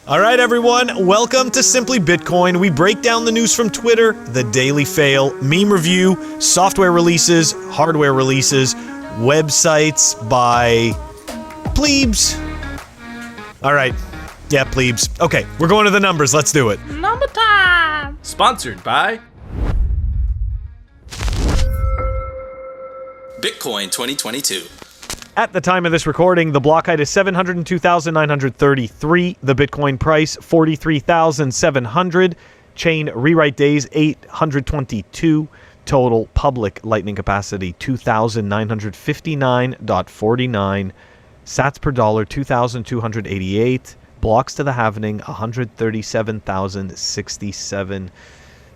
All right, everyone, welcome to Simply Bitcoin. We break down the news from Twitter, the daily fail, meme review, software releases, hardware releases, websites by plebes. All right. Yeah, plebes. Okay, we're going to the numbers. Let's do it. Number time. Sponsored by Bitcoin 2022. At the time of this recording, the block height is 702,933. The Bitcoin price, 43,700. Chain rewrite days, 822. Total public lightning capacity, 2,959.49. Sats per dollar, 2,288. Blocks to the halvening, 137,067.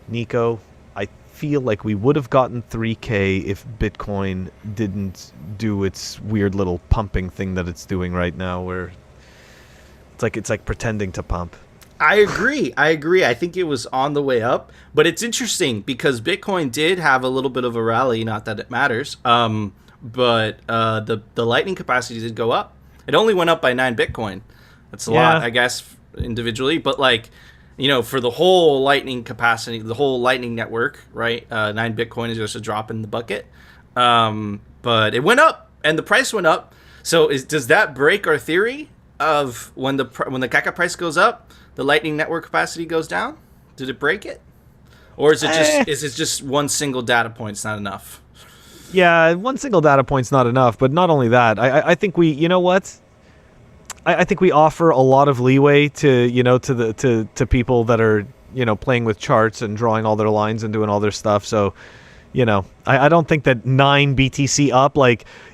Nico, I feel like we would have gotten 3K if Bitcoin didn't do its weird little pumping thing that it's doing right now, where it's like pretending to pump. I agree. I think it was on the way up, but it's interesting because Bitcoin did have a little bit of a rally. Not that it matters, but the lightning capacity did go up. It only went up by 9 Bitcoin. That's a lot, I guess, individually, but for the whole lightning capacity, the whole lightning network, right? 9 Bitcoin is just a drop in the bucket. But it went up and the price went up. So does that break our theory of when the Kaka price goes up, the lightning network capacity goes down? Did it break it? Or is it just one single data point's not enough? Yeah, one single data point's not enough, but not only that, I think you know what? I think we offer a lot of leeway to people that are playing with charts and drawing all their lines and doing all their stuff. So, I don't think that 9 BTC up,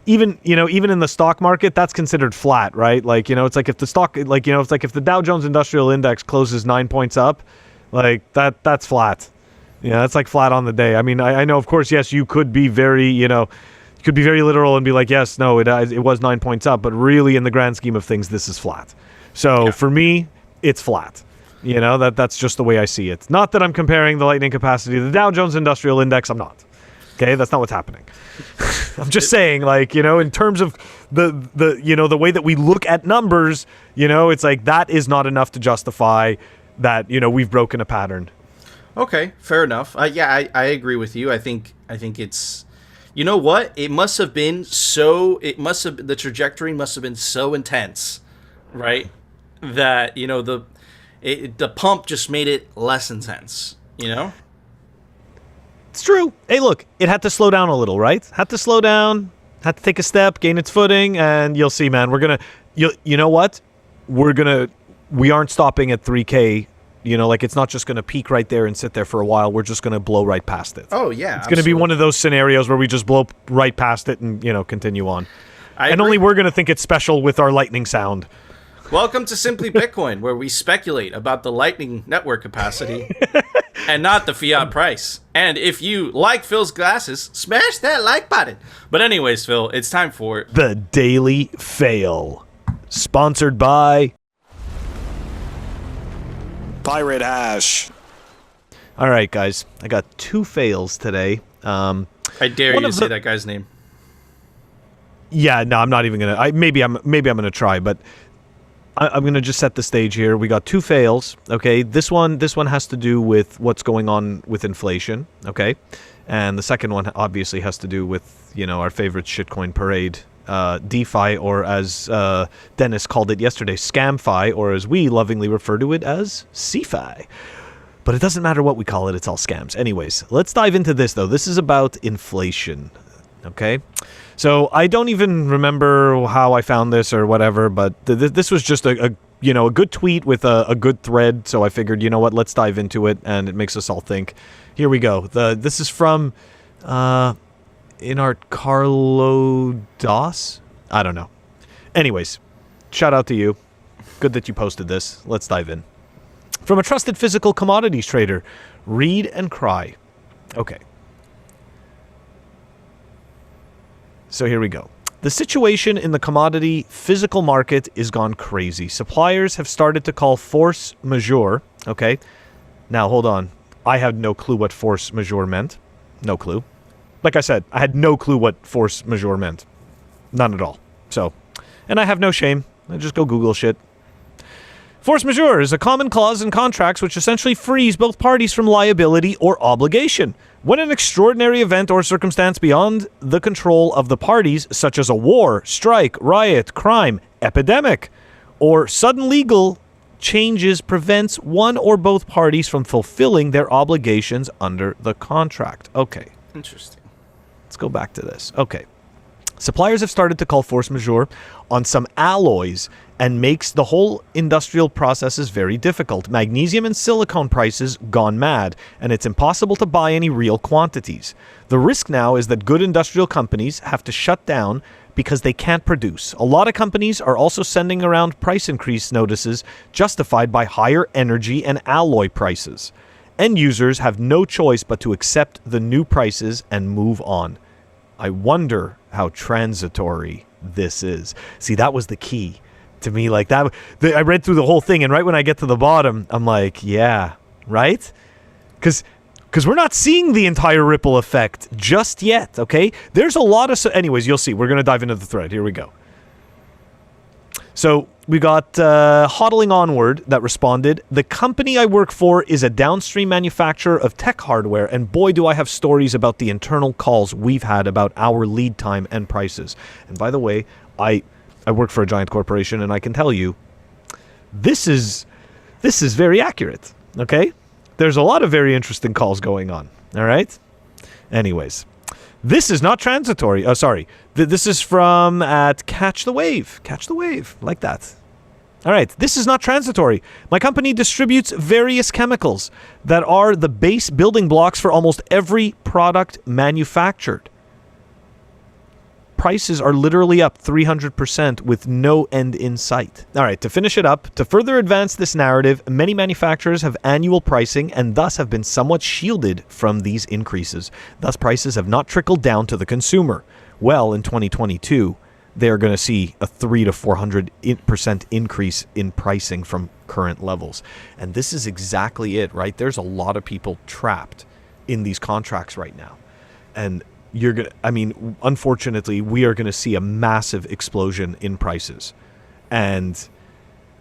even in the stock market, that's considered flat, right? It's like if the stock, it's like if the Dow Jones Industrial Index closes 9 points up, that's flat. Yeah, that's like flat on the day. I mean, I know, of course, yes, you could be very, could be very literal and be like, yes, no, it was 9 points up, but really in the grand scheme of things, this is flat. So for me, it's flat. That's just the way I see it. Not that I'm comparing the lightning capacity to the Dow Jones Industrial Index. I'm not. Okay, that's not what's happening. I'm just saying, in terms of the way that we look at numbers, it's like that is not enough to justify that, we've broken a pattern. Okay, fair enough. I agree with you. I think it's, you know what? The trajectory must have been so intense, right? That, the pump just made it less intense, It's true. Hey, look, it had to slow down a little, right? Had to slow down, had to take a step, gain its footing, and you'll see, man, you know what? We aren't stopping at 3K. It's not just going to peak right there and sit there for a while. We're just going to blow right past it. Oh, yeah. It's going to be one of those scenarios where we just blow right past it and, continue on. I agree. Only we're going to think it's special with our lightning sound. Welcome to Simply Bitcoin, where we speculate about the lightning network capacity and not the fiat price. And if you like Phil's glasses, smash that like button. But anyways, Phil, it's time for the Daily Fail. Sponsored by Pirate Hash. All right, guys. I got 2 fails today. I dare you to say that guy's name. Yeah, no, I'm not even gonna. Maybe I'm gonna try, but I'm gonna just set the stage here. We got 2 fails. Okay, this one has to do with what's going on with inflation. Okay, and the second one obviously has to do with our favorite shitcoin parade. DeFi, or as Dennis called it yesterday, Scamfi, or as we lovingly refer to it as CFI. But it doesn't matter what we call it, it's all scams. Anyways, let's dive into this, though. This is about inflation, okay? So I don't even remember how I found this or whatever, but this was just a good tweet with a good thread, so I figured, you know what, let's dive into it, and it makes us all think. Here we go. This is from Inart Carlo Das? I don't know. Anyways, shout out to you. Good that you posted this. Let's dive in. From a trusted physical commodities trader, read and cry. Okay. So here we go. The situation in the commodity physical market is gone crazy. Suppliers have started to call force majeure. Okay. Now, hold on. I had no clue what force majeure meant. No clue. Like I said, I had no clue what force majeure meant. None at all. So, and I have no shame. I just go Google shit. Force majeure is a common clause in contracts which essentially frees both parties from liability or obligation. When an extraordinary event or circumstance beyond the control of the parties, such as a war, strike, riot, crime, epidemic, or sudden legal changes prevents one or both parties from fulfilling their obligations under the contract. Okay. Interesting. Let's go back to this. Okay. Suppliers have started to call force majeure on some alloys and makes the whole industrial processes very difficult. Magnesium and silicone prices gone mad, and it's impossible to buy any real quantities. The risk now is that good industrial companies have to shut down because they can't produce. A lot of companies are also sending around price increase notices justified by higher energy and alloy prices. End users have no choice but to accept the new prices and move on. I wonder how transitory this is. See, that was the key to me. Like that, I read through the whole thing, and right when I get to the bottom, I'm like, yeah, right? Because we're not seeing the entire ripple effect just yet, okay? There's a lot of... Anyways, you'll see. We're going to dive into the thread. Here we go. So we got Hodling Onward that responded, the company I work for is a downstream manufacturer of tech hardware, and boy, do I have stories about the internal calls we've had about our lead time and prices. And by the way, I work for a giant corporation, and I can tell you, this is very accurate, okay? There's a lot of very interesting calls going on, all right? Anyways, this is not transitory. Oh, sorry. This is from at Catch the Wave. Catch the Wave, like that. All right, this is not transitory. My company distributes various chemicals that are the base building blocks for almost every product manufactured. Prices are literally up 300% with no end in sight. All right, to finish it up, to further advance this narrative, many manufacturers have annual pricing and thus have been somewhat shielded from these increases. Thus, prices have not trickled down to the consumer. Well, in 2022, they're going to see a 300 to 400% increase in pricing from current levels. And this is exactly it, right? There's a lot of people trapped in these contracts right now. And unfortunately, we are going to see a massive explosion in prices, and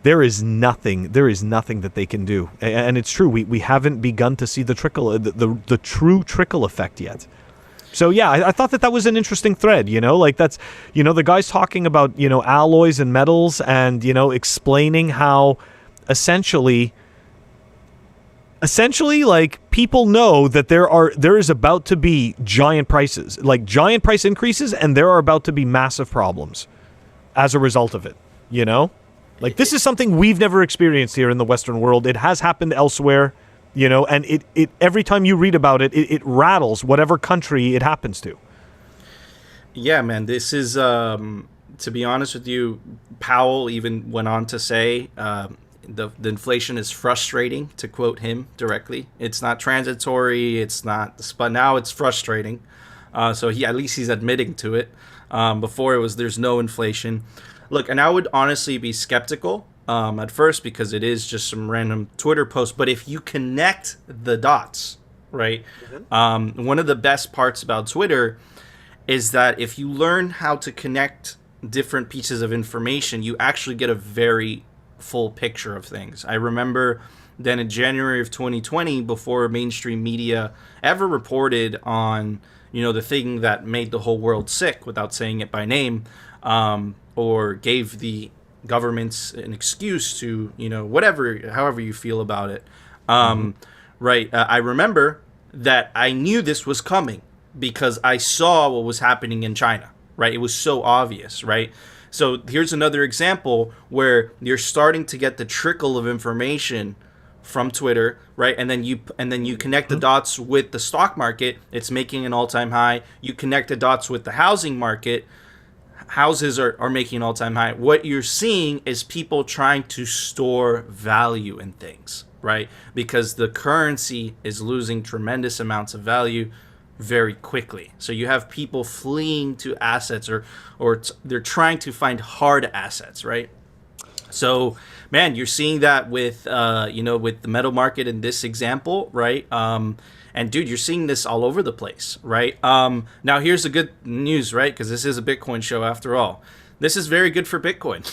there is nothing that they can do. And it's true, we haven't begun to see the true trickle effect yet. So yeah, I thought that was an interesting thread. Like that's, the guy's talking about alloys and metals, and explaining how essentially like people know that there is about to be giant price increases, and there are about to be massive problems as a result of it. Like this is something we've never experienced here in the Western world. It has happened elsewhere, and it every time you read about it, it rattles whatever country it happens to. Yeah, man, this is to be honest with you, Powell even went on to say the inflation is frustrating, to quote him directly. It's not transitory, but now it's frustrating. So at least he's admitting to it. Before it was there's no inflation. Look, and I would honestly be skeptical at first, because it is just some random Twitter post. But if you connect the dots, right? Mm-hmm. One of the best parts about Twitter is that if you learn how to connect different pieces of information, you actually get a very full picture of things. I remember then in January of 2020, before mainstream media ever reported on, the thing that made the whole world sick, without saying it by name, or gave the governments an excuse to, however you feel about it. Right. I remember that I knew this was coming because I saw what was happening in China, right? It was so obvious, right? So here's another example where you're starting to get the trickle of information from Twitter, right? And then you connect the dots with the stock market. It's making an all-time high. You connect the dots with the housing market. Houses are making an all-time high. What you're seeing is people trying to store value in things, right? Because the currency is losing tremendous amounts of value very quickly. So you have people fleeing to assets, or they're trying to find hard assets, right? So, man, you're seeing that with with the metal market in this example, right? And dude, you're seeing this all over the place, right? Now here's the good news, right? Because this is a Bitcoin show after all. This is very good for Bitcoin.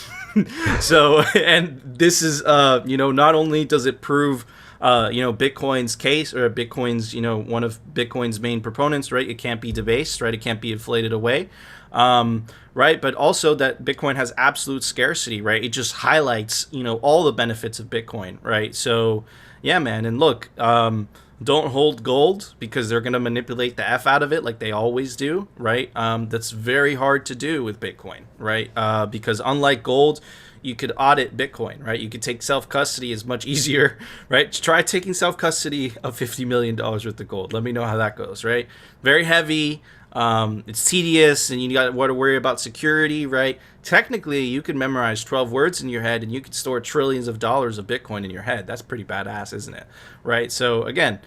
So, and this is, not only does it prove, Bitcoin's case, or Bitcoin's, one of Bitcoin's main proponents, right? It can't be debased, right? It can't be inflated away, right? But also that Bitcoin has absolute scarcity, right? It just highlights, all the benefits of Bitcoin, right? So, yeah, man. And look, don't hold gold because they're going to manipulate the F out of it like they always do, right? That's very hard to do with Bitcoin, right? Because unlike gold, you could audit Bitcoin, right? You could take self-custody is much easier, right? Try taking self-custody of $50 million worth of gold. Let me know how that goes, right? Very heavy. It's tedious, and you got to worry about security, right? Technically, you could memorize 12 words in your head, and you could store trillions of dollars of Bitcoin in your head. That's pretty badass, isn't it? Right? So again,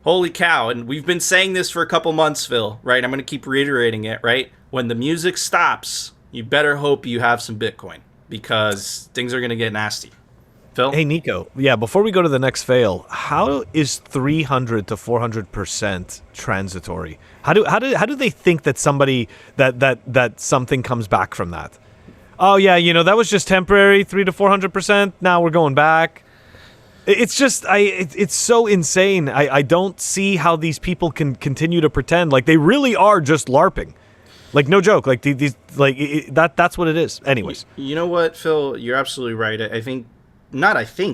holy cow! And we've been saying this for a couple months, Phil. Right? I'm going to keep reiterating it. Right? When the music stops, you better hope you have some Bitcoin because things are going to get nasty. Phil? Hey, Nico. Yeah, before we go to the next fail, how is 300 to 400% transitory? How do they think that somebody that something comes back from that? Oh yeah, that was just temporary, 3 to 400%. Now we're going back. It's just it's so insane. I don't see how these people can continue to pretend like they really are just LARPing. Like, no joke. Like these that's what it is. Anyways. You know what, Phil? You're absolutely right.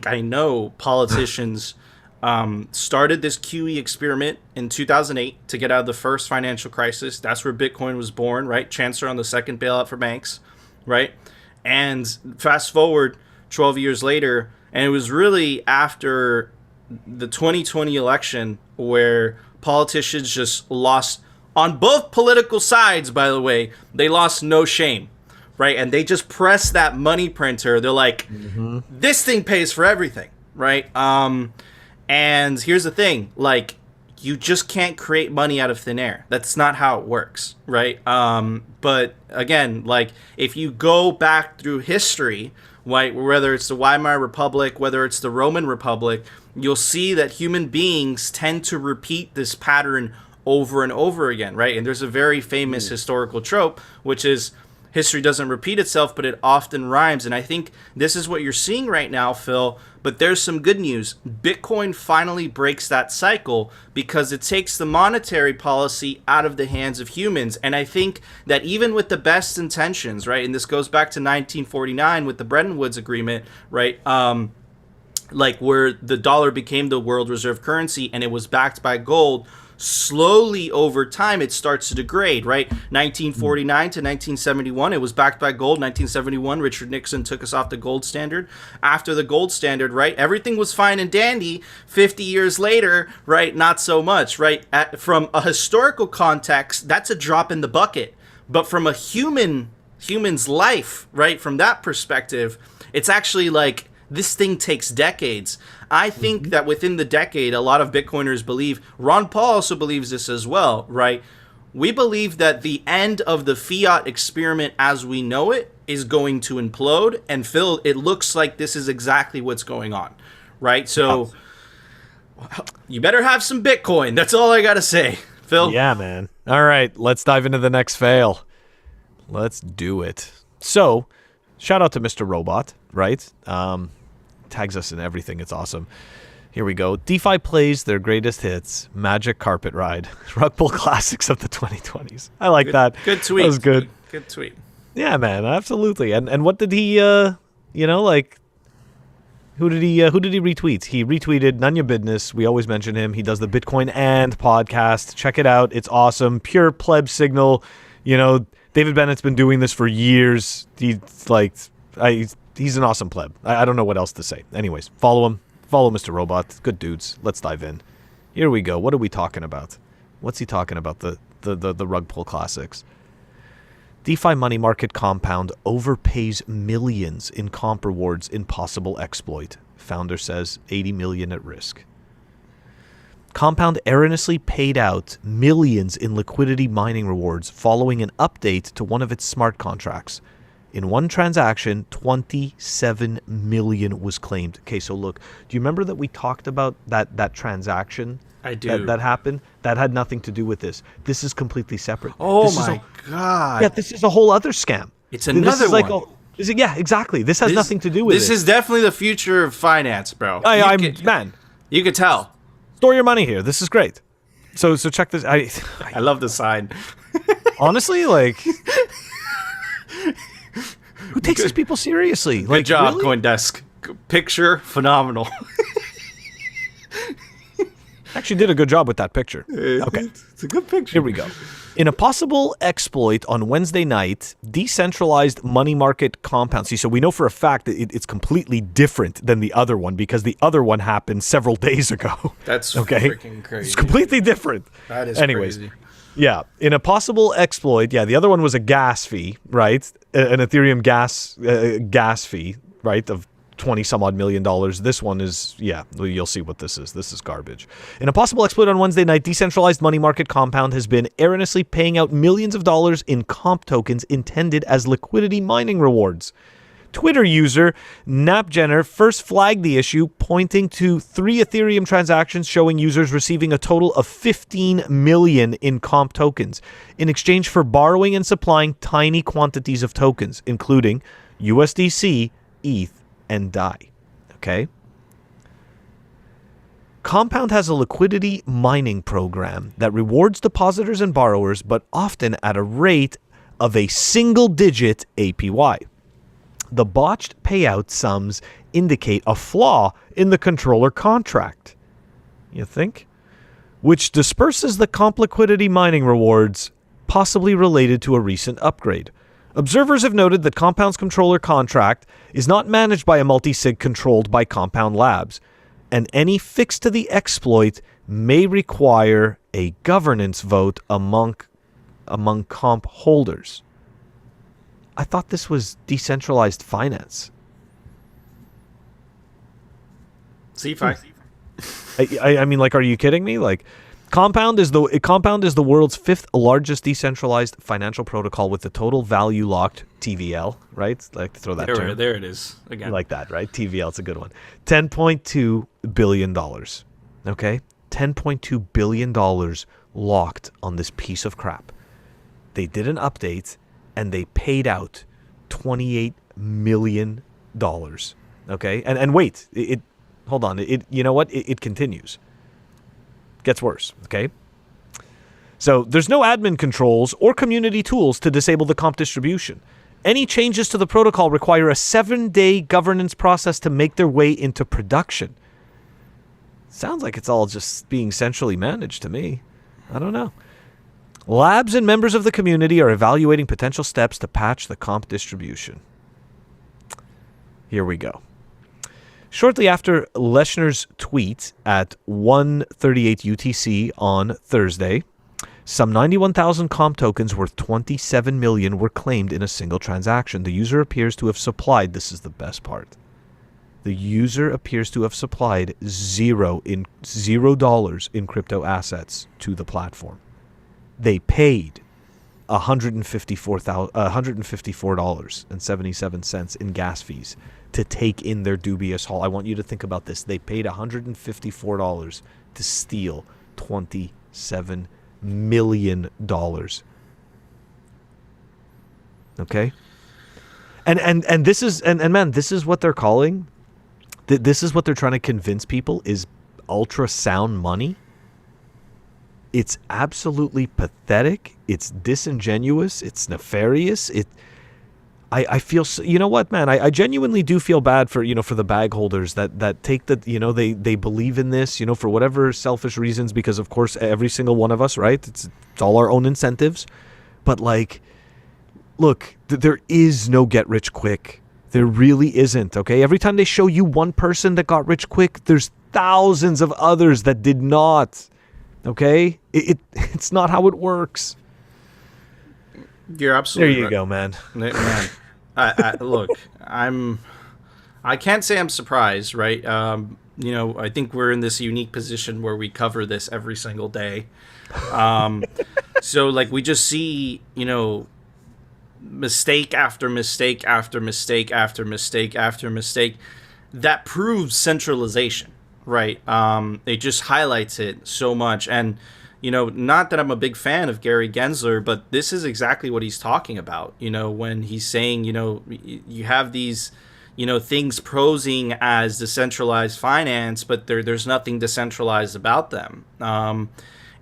I know politicians started this QE experiment in 2008 to get out of the first financial crisis. That's where Bitcoin was born, right? Chancellor on the second bailout for banks, right? And fast forward 12 years later, and it was really after the 2020 election where politicians just lost, on both political sides, by the way, they lost no shame. Right, and they just press that money printer. They're like, This thing pays for everything, right? And here's the thing, like, you just can't create money out of thin air. That's not how it works, right? But again, like, if you go back through history, right, whether it's the Weimar Republic, whether it's the Roman Republic, you'll see that human beings tend to repeat this pattern over and over again, right? And there's a very famous historical trope, which is, history doesn't repeat itself, but it often rhymes. And I think this is what you're seeing right now, Phil. But there's some good news. Bitcoin finally breaks that cycle because it takes the monetary policy out of the hands of humans. And I think that even with the best intentions, right, and this goes back to 1949 with the Bretton Woods Agreement, right, like where the dollar became the world reserve currency and it was backed by gold, slowly over time it starts to degrade, right? 1949 to 1971 it was backed by gold. 1971 Richard Nixon took us off the gold standard. After the gold standard, right, everything was fine and dandy. 50 years later, right, not so much, right? From a historical context, that's a drop in the bucket, but from a human's life, right, from that perspective, it's actually like this thing takes decades. I think that within the decade, a lot of Bitcoiners believe, Ron Paul also believes this as well, right? We believe that the end of the fiat experiment as we know it is going to implode. And Phil, it looks like this is exactly what's going on, right? So you better have some Bitcoin. That's all I got to say, Phil. Yeah, man. All right, let's dive into the next fail. Let's do it. So, shout out to Mr. Robot, right? Tags us in everything. It's awesome. Here we go. DeFi plays their greatest hits. Magic Carpet Ride. Rug Pull Classics of the 2020s. I like that. Good tweet. That was good. Good tweet. Yeah, man. Absolutely. And what did he, like, who did he retweet? He retweeted None Your Business. We always mention him. He does the Bitcoin and podcast. Check it out. It's awesome. Pure pleb signal. David Bennett's been doing this for years. He's an awesome pleb. I don't know what else to say. Anyways, follow him. Follow Mr. Robot. Good dudes. Let's dive in. Here we go. What are we talking about? What's he talking about? The rug pull classics. DeFi money market compound overpays millions in comp rewards in possible exploit. Founder says 80 million at risk. Compound erroneously paid out millions in liquidity mining rewards following an update to one of its smart contracts. In one transaction, 27 million was claimed. Okay, so look, do you remember that we talked about that transaction? I do. That happened? That had nothing to do with this. This is completely separate. Oh my God. Yeah, this is a whole other scam. It's another this is like one. yeah, exactly. This has nothing to do with this. This is definitely the future of finance, bro. Man, you could tell. Store your money here. This is great. So check this. I love the sign. Honestly, like, who takes these people seriously? Good Like, job, really? CoinDesk. Picture phenomenal. Actually did a good job with that picture. Okay. It's a good picture. Here we go. In a possible exploit on Wednesday night, decentralized money market compound. See, so we know for a fact that it's completely different than the other one because the other one happened several days ago. That's okay. freaking crazy. It's completely different. That is crazy. Crazy. Yeah. In a possible exploit, the other one was a gas fee, right? An Ethereum gas fee, right, of 20 some odd $1 million. This one is, you'll see what this is. This is garbage. In a possible exploit on Wednesday night, decentralized money market compound has been erroneously paying out millions of dollars in comp tokens intended as liquidity mining rewards. Twitter user NapJenner first flagged the issue, pointing to 3 Ethereum transactions showing users receiving a total of 15 million in comp tokens in exchange for borrowing and supplying tiny quantities of tokens, including USDC, ETH, and DAI. Okay? Compound has a liquidity mining program that rewards depositors and borrowers, but often at a rate of a single-digit APY. The botched payout sums indicate a flaw in the controller contract. You think? Which disperses the comp liquidity mining rewards, possibly related to a recent upgrade. Observers have noted that Compound's controller contract is not managed by a multi-sig controlled by Compound Labs, and any fix to the exploit may require a governance vote among comp holders. I thought this was decentralized finance. CeFi. I mean, like, are you kidding me? Like, Compound is the world's 5th largest decentralized financial protocol with the total value locked TVL, right? I like to throw that term. There it is again. You like that, right? TVL, it's a good one. $10.2 billion. Okay? $10.2 billion locked on this piece of crap. They did an update and they paid out $28 million. Okay? And wait, hold on. You know what? It continues. Gets worse, okay? So there's no admin controls or community tools to disable the comp distribution. Any changes to the protocol require a 7-day governance process to make their way into production. Sounds like it's all just being centrally managed to me. I don't know. Labs and members of the community are evaluating potential steps to patch the comp distribution. Here we go. Shortly after Leshner's tweet at 1:38 UTC on Thursday, some 91,000 comp tokens worth 27 million were claimed in a single transaction. The user appears to have supplied, this is the best part, the user appears to have supplied $0 in crypto assets to the platform. They paid $154.77 in gas fees to take in their dubious haul. I want you to think about this. They paid $154 to steal $27 million. Okay? And this is man, this is what they're calling, this is what they're trying to convince people is ultrasound money. It's absolutely pathetic. It's disingenuous. It's nefarious. I feel, you know what, man, I genuinely do feel bad for, for the bag holders that take the, they believe in this, for whatever selfish reasons, because of course, every single one of us, right? It's all our own incentives. But like, look, there is no get rich quick. There really isn't. Okay. Every time they show you one person that got rich quick, there's thousands of others that did not. Okay. It's not how it works. You're absolutely there. You right. Go, man. Look, I can't say I'm surprised, right? I think we're in this unique position where we cover this every single day. So like we just see, mistake after mistake after mistake after mistake after mistake that proves centralization, right? It just highlights it so much. And not that I'm a big fan of Gary Gensler, but this is exactly what he's talking about, when he's saying, you have these, things posing as decentralized finance, but there's nothing decentralized about them.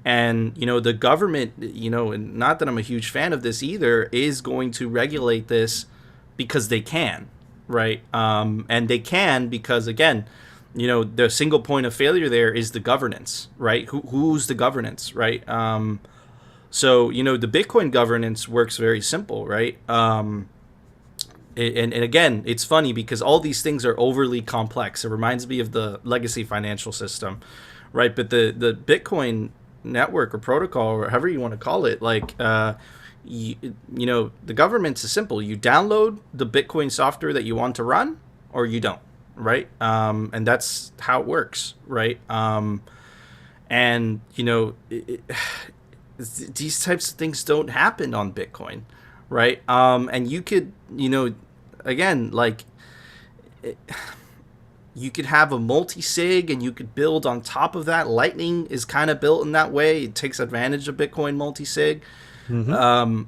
And, the government, and not that I'm a huge fan of this either, is going to regulate this because they can, right? And they can because, again, the single point of failure there is the governance, right? Who's the governance, right? So, the Bitcoin governance works very simple, right? And again, it's funny because all these things are overly complex. It reminds me of the legacy financial system, right? But the Bitcoin network or protocol, or however you want to call it, like, the governance is simple. You download the Bitcoin software that you want to run, or you don't, right? And that's how it works, right? And these types of things don't happen on Bitcoin, right? And you could, again, like, you could have a multi-sig and you could build on top of that. Lightning is kind of built in that way. It takes advantage of Bitcoin multi-sig. Mm-hmm.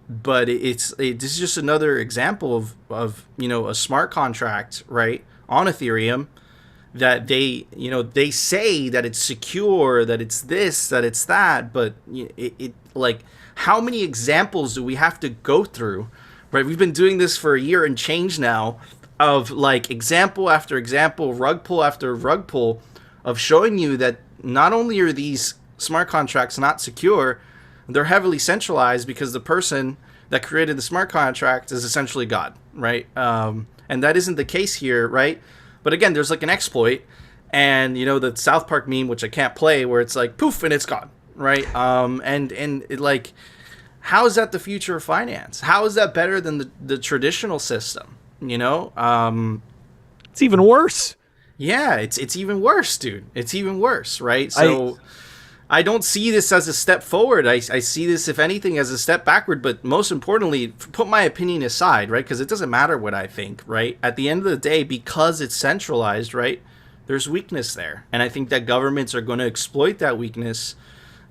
But this is just another example of a smart contract, right, on Ethereum, that they say that it's secure, that it's this, that it's that, but it like, how many examples do we have to go through, right? We've been doing this for a year and change now, of like example after example, rug pull after rug pull, of showing you that not only are these smart contracts not secure, they're heavily centralized because the person that created the smart contract is essentially God, right? And that isn't the case here, right? But again, there's like an exploit, and the South Park meme, which I can't play, where it's like poof and it's gone, right? And it, like, how is that the future of finance? How is that better than the traditional system? It's even worse. Yeah, it's even worse, dude. It's even worse, right? So I don't see this as a step forward. I see this, if anything, as a step backward. But most importantly, put my opinion aside, right? Because it doesn't matter what I think, right? At the end of the day, because it's centralized, right, there's weakness there. And I think that governments are going to exploit that weakness,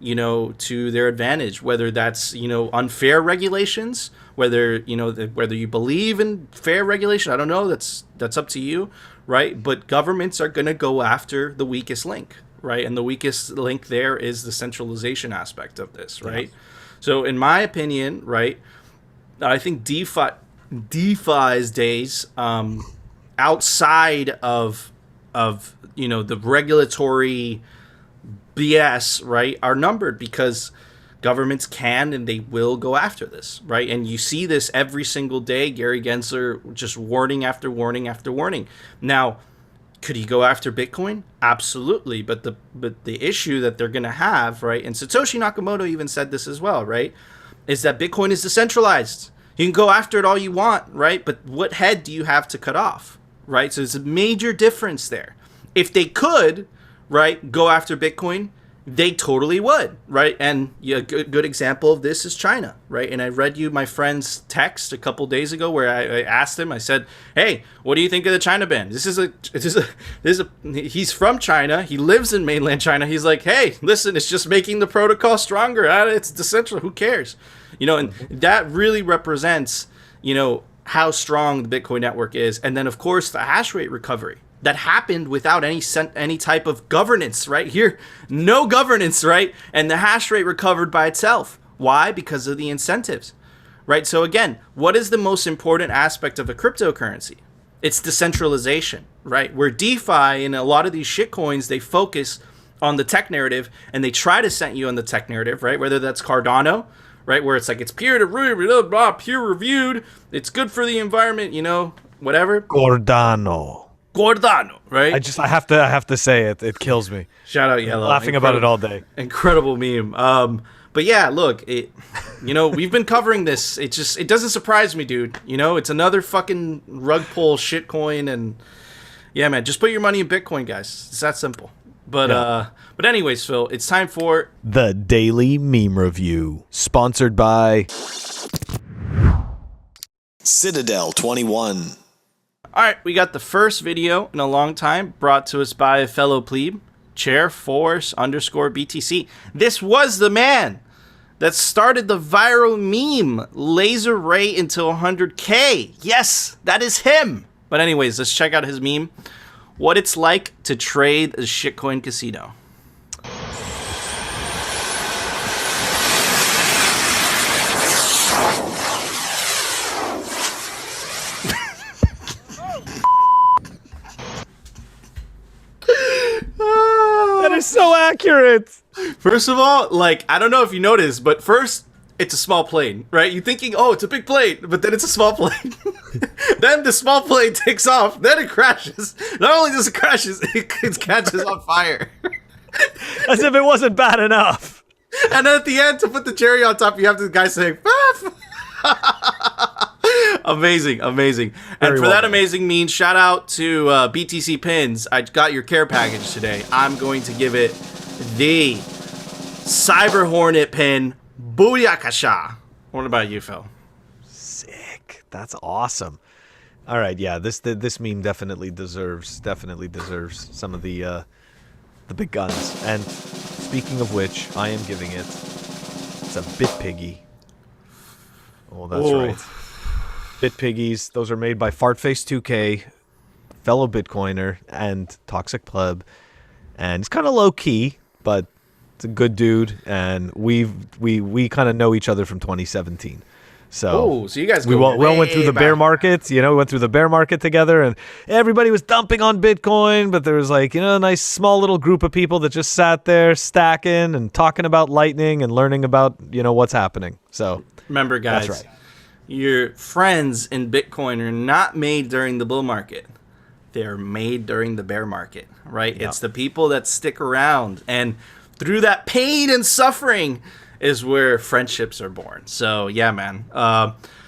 to their advantage, whether that's, unfair regulations, whether, whether you believe in fair regulation, I don't know, that's up to you, right? But governments are going to go after the weakest link, right? And the weakest link there is the centralization aspect of this, right? Yes. So in my opinion, right, I think DeFi's days, outside of the regulatory BS, right, are numbered, because governments can and they will go after this, right? And you see this every single day. Gary Gensler just warning after warning after warning. Now, could he go after Bitcoin? Absolutely. But the issue that they're going to have, right, and Satoshi Nakamoto even said this as well, right, is that Bitcoin is decentralized. You can go after it all you want, right? But what head do you have to cut off, right? So there's a major difference there. If they could, right, go after Bitcoin, they totally would, right? And a good example of this is China, right? And I read you my friend's text a couple days ago where I asked him, I said, hey, what do you think of the China ban? He's from China. He lives in mainland China. He's like, hey, listen, it's just making the protocol stronger. It's decentralized. Who cares? And that really represents, how strong the Bitcoin network is. And then, of course, the hash rate recovery that happened without any type of governance, right? Here, no governance, right? And the hash rate recovered by itself. Why? Because of the incentives, right? So again, what is the most important aspect of a cryptocurrency? It's decentralization, right? Where DeFi and a lot of these shitcoins, they focus on the tech narrative and they try to set you on the tech narrative, right? Whether that's Cardano, right? Where it's like, it's peer-reviewed, it's good for the environment, whatever. Cardano, right? I have to say it. It kills me. Shout out Yellow. Laughing about it all day. Incredible meme. But yeah, look, we've been covering this. It doesn't surprise me, dude. It's another fucking rug pull shitcoin, and yeah, man, just put your money in Bitcoin, guys. It's that simple. But anyways, Phil, it's time for the Daily Meme Review, sponsored by Citadel 21. All right, we got the first video in a long time, brought to us by a fellow plebe, chairforce_BTC. This was the man that started the viral meme, laser ray into 100K. Yes, that is him. But anyways, let's check out his meme. What it's like to trade a shitcoin casino. That is so accurate. First of all, like, I don't know if you noticed, but first, it's a small plane, right? You're thinking, oh, it's a big plane, but then it's a small plane. Then the small plane takes off, then it crashes. Not only does it crash, it catches on fire. As if it wasn't bad enough. And then at the end, to put the cherry on top, you have the guy saying, amazing, amazing. And for that amazing meme, shout out to BTC Pins. I got your care package today. I'm going to give it the Cyber Hornet pin, Booyakasha. What about you, Phil? Sick. That's awesome. All right, yeah, this meme definitely deserves some of the big guns. And speaking of which, I am giving it. It's a Bit Piggy. Oh, that's right. Bit Piggies. Those are made by Fartface2k, fellow Bitcoiner, and Toxic Pleb. And it's kind of low key, but it's a good dude. And we kind of know each other from 2017. So you guys we went through the bear market. We went through the bear market together, and everybody was dumping on Bitcoin, but there was like, a nice small little group of people that just sat there stacking and talking about Lightning and learning about, what's happening. So remember, guys, that's right. Your friends in Bitcoin are not made during the bull market. They're made during the bear market, right? Yep. It's the people that stick around, and through that pain and suffering is where friendships are born. So yeah, man.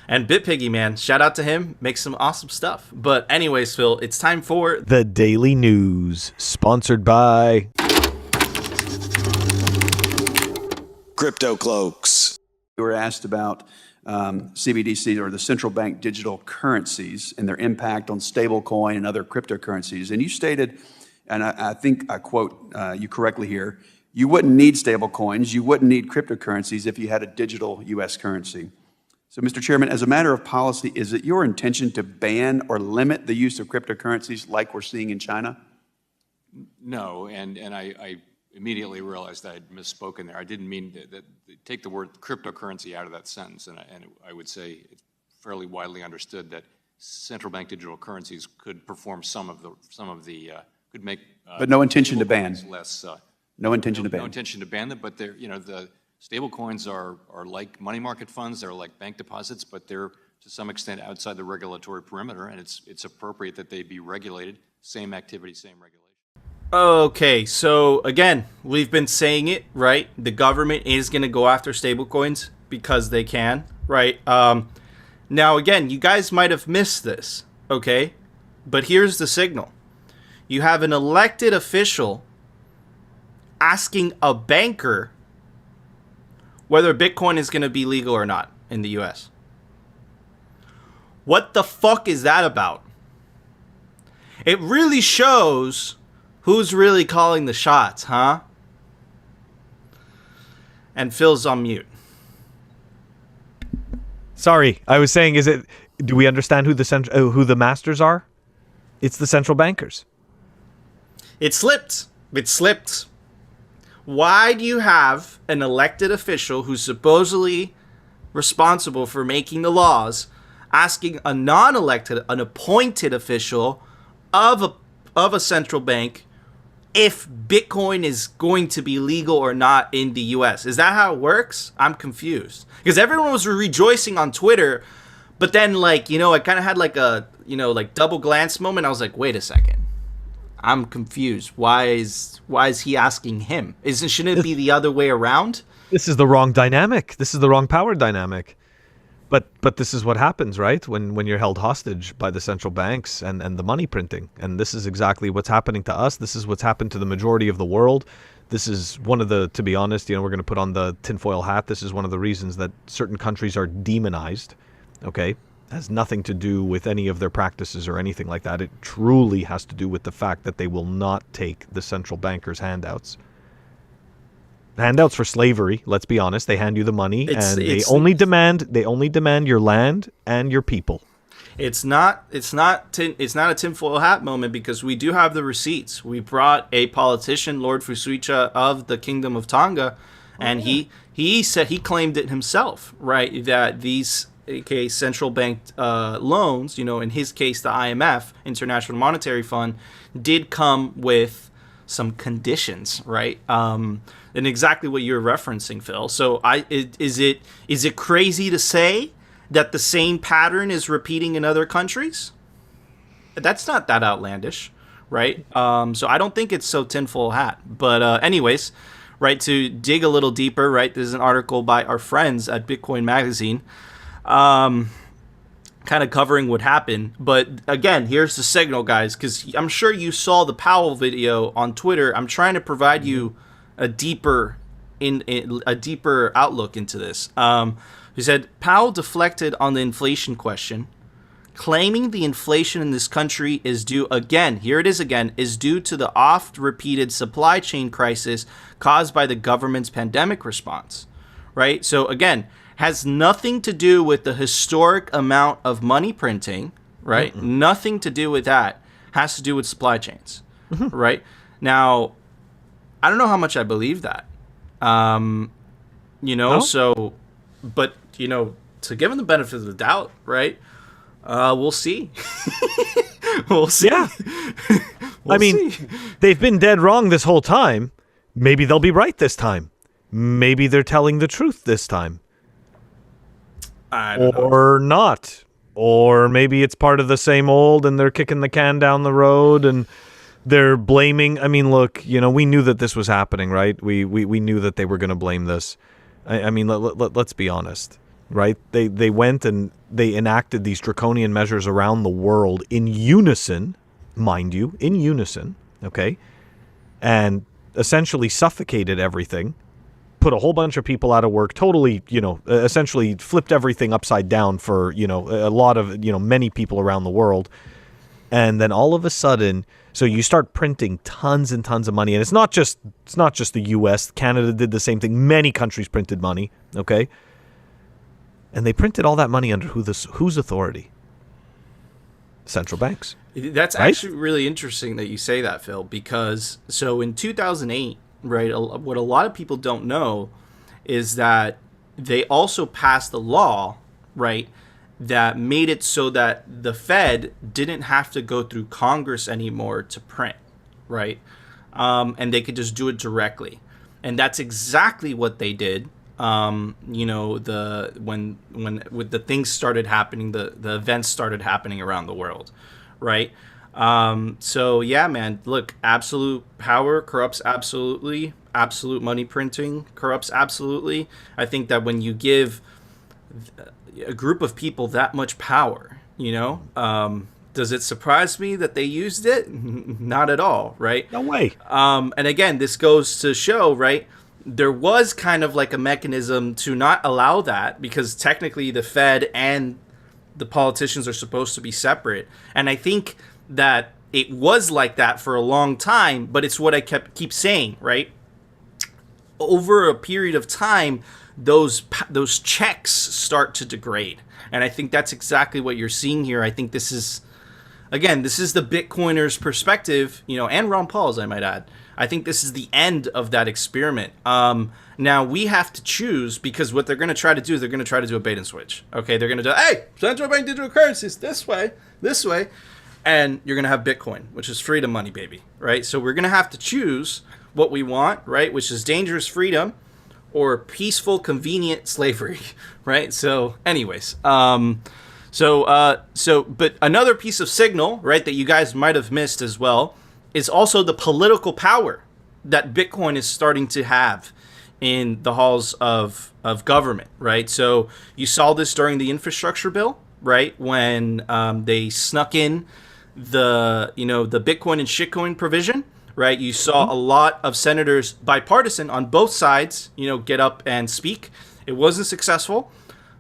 And BitPiggy, man, shout out to him. Makes some awesome stuff. But anyways, Phil, it's time for the Daily News, sponsored by Crypto Cloaks. We were asked about CBDCs, or the central bank digital currencies, and their impact on stablecoin and other cryptocurrencies. And you stated, and I think I quote you correctly here, you wouldn't need stablecoins, you wouldn't need cryptocurrencies if you had a digital U.S. currency. So, Mr. Chairman, as a matter of policy, is it your intention to ban or limit the use of cryptocurrencies like we're seeing in China? No, and I immediately realized I had misspoken there. I didn't mean that take the word cryptocurrency out of that sentence, and I would say it's fairly widely understood that central bank digital currencies could perform could make. But no intention to ban. Less. No intention to ban. No intention to ban them, but they're, the stable coins are like money market funds. They're like bank deposits, but they're to some extent outside the regulatory perimeter, and it's appropriate that they be regulated. Same activity, same regulation. Okay, so again, we've been saying it, right? The government is going to go after stablecoins because they can, right? Now, again, you guys might have missed this, okay? But here's the signal. You have an elected official asking a banker whether Bitcoin is going to be legal or not in the US. What the fuck is that about? It really shows who's really calling the shots, huh? And Phil's on mute. Sorry, I was saying, do we understand who the masters are? It's the central bankers. It slipped. Why do you have an elected official who's supposedly responsible for making the laws asking a non-elected, an appointed official of a central bank if Bitcoin is going to be legal or not in the US? Is that how it works? I'm confused. Because everyone was rejoicing on Twitter, but then I kind of had like a, double glance moment. I was like, wait a second. I'm confused. Why is he asking him? Shouldn't it be the other way around? This is the wrong dynamic. This is the wrong power dynamic. But this is what happens, right? When you're held hostage by the central banks and the money printing. And this is exactly what's happening to us. This is what's happened to the majority of the world. This is one of the, to be honest, we're going to put on the tinfoil hat. This is one of the reasons that certain countries are demonized, okay? has nothing to do with any of their practices or anything like that. It truly has to do with the fact that they will not take the central bankers' handouts. Handouts for slavery, let's be honest. They hand you the money, and they only demand your land and your people. It's not a tinfoil hat moment, because we do have the receipts. We brought a politician, Lord Fusuicha of the Kingdom of Tonga, and he said, he claimed it himself, right, that these central bank loans, in his case the IMF, International Monetary Fund, did come with some conditions, right? And exactly what you're referencing, Phil. So is it crazy to say that the same pattern is repeating in other countries? That's not that outlandish, right? So I don't think it's so tinfoil hat. But anyways, right, to dig a little deeper, right, this is an article by our friends at Bitcoin Magazine, kind of covering what happened. But again, here's the signal, guys, because I'm sure you saw the Powell video on Twitter. I'm trying to provide you a deeper outlook into this. He said Powell deflected on the inflation question, claiming the inflation in this country is due to the oft-repeated supply chain crisis caused by the government's pandemic response. Right? So again, has nothing to do with the historic amount of money printing, right? Mm-mm. Nothing to do with that. Has to do with supply chains, right? Now, I don't know how much I believe that. No? So, but, to give him the benefit of the doubt, right? We'll see. We'll see. Yeah. They've been dead wrong this whole time. Maybe they'll be right this time. Maybe they're telling the truth this time. Or not. Or maybe it's part of the same old and they're kicking the can down the road and they're blaming. Look, we knew that this was happening, right? We knew that they were going to blame this. Let's be honest, right? They went and they enacted these draconian measures around the world in unison, mind you, okay? And essentially suffocated everything. Put a whole bunch of people out of work, totally, essentially flipped everything upside down for, a lot of, many people around the world. And then all of a sudden, so you start printing tons and tons of money. And it's not just the US. Canada did the same thing. Many countries printed money, okay? And they printed all that money under whose authority? Central banks. That's right? Actually really interesting that you say that, Phil, because so in 2008, right, what a lot of people don't know is that they also passed a law, right, that made it so that the Fed didn't have to go through Congress anymore to print, right? And they could just do it directly. And that's exactly what they did. When the things started happening, the events started happening around the world, right? So yeah, man, look, absolute power corrupts absolutely. Absolute money printing corrupts absolutely. I think that when you give a group of people that much power, does it surprise me that they used it? Not at all, right? No way. And again, this goes to show, right, there was kind of like a mechanism to not allow that, because technically the Fed and the politicians are supposed to be separate. And I think that it was like that for a long time, but it's what I keep saying, right? Over a period of time, those checks start to degrade. And I think that's exactly what you're seeing here. I think this is the Bitcoiners' perspective, and Ron Paul's, I might add. I think this is the end of that experiment. Now we have to choose, because what they're going to try to do is they're going to try to do a bait and switch. Okay, they're going to do, hey, central bank digital currencies this way, and you're going to have Bitcoin, which is freedom money, baby, right? So we're going to have to choose what we want, right, which is dangerous freedom or peaceful, convenient slavery, right? So anyways, but another piece of signal, right, that you guys might have missed as well is also the political power that Bitcoin is starting to have in the halls of government, right? So you saw this during the infrastructure bill, right, when they snuck in the Bitcoin and shitcoin provision, right? You saw a lot of senators, bipartisan on both sides, get up and speak. It wasn't successful,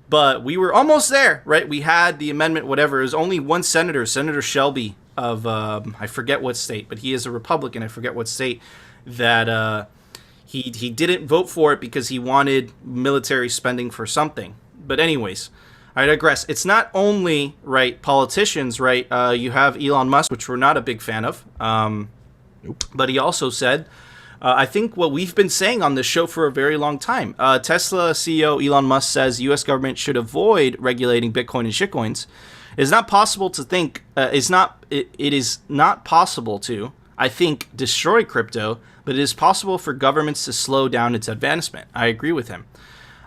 But we were almost there, right? We had the amendment, whatever. It was only one senator, Senator Shelby of, I forget what state, but he is a Republican, I forget what state, that he didn't vote for it because he wanted military spending for something. But anyways, I digress. It's not only, right, politicians, right? You have Elon Musk, which we're not a big fan of. But he also said, I think what we've been saying on this show for a very long time. Tesla CEO Elon Musk says U.S. government should avoid regulating Bitcoin and shitcoins. It's not possible to think. It is not possible to, I think, destroy crypto, but it is possible for governments to slow down its advancement. I agree with him.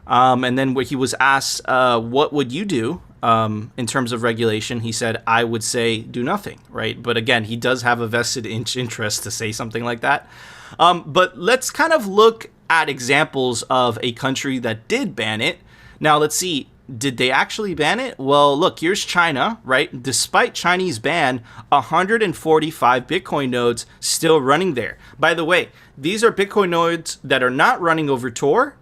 And then when he was asked, what would you do in terms of regulation, he said, I would say do nothing, right? But again, he does have a vested interest to say something like that. But let's kind of look at examples of a country that did ban it. Now, let's see. Did they actually ban it? Well, look, here's China, right? Despite Chinese ban, 145 Bitcoin nodes still running there. By the way, these are Bitcoin nodes that are not running over Tor.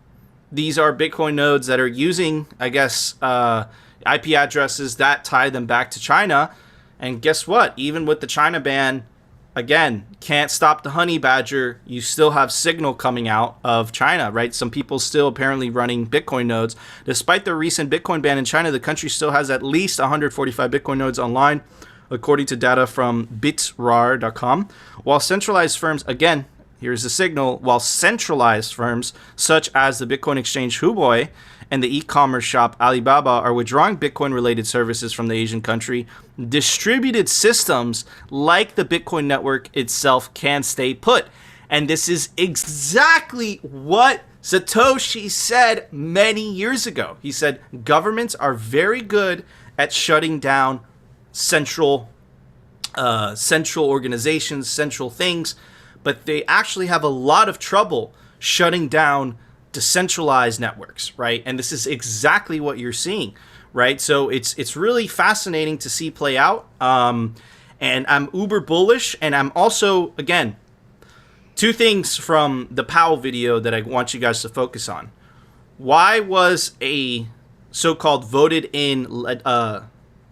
These are Bitcoin nodes that are using, I guess, IP addresses that tie them back to China. And guess what? Even with the China ban, again, can't stop the honey badger. You still have signal coming out of China, right? Some people still apparently running Bitcoin nodes. Despite the recent Bitcoin ban in China, the country still has at least 145 Bitcoin nodes online, according to data from bitrar.com. While centralized firms, again, here's the signal, while centralized firms such as the Bitcoin exchange Huobi and the e-commerce shop Alibaba are withdrawing Bitcoin-related services from the Asian country, distributed systems like the Bitcoin network itself can stay put. And this is exactly what Satoshi said many years ago. He said governments are very good at shutting down central organizations, central things, but they actually have a lot of trouble shutting down decentralized networks, right? And this is exactly what you're seeing, right? So it's really fascinating to see play out. And I'm uber bullish. And I'm also, again, two things from the Powell video that I want you guys to focus on. Why was a so-called voted in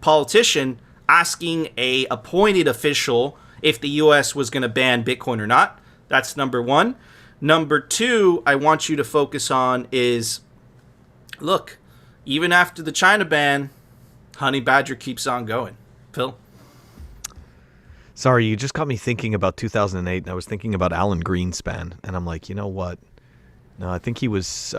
politician asking a appointed official if the US was going to ban Bitcoin or not? That's number one. Number two, I want you to focus on is, look, even after the China ban, Honey Badger keeps on going. Phil? Sorry, you just got me thinking about 2008, and I was thinking about Alan Greenspan, and I'm like, you know what? No, I think he was,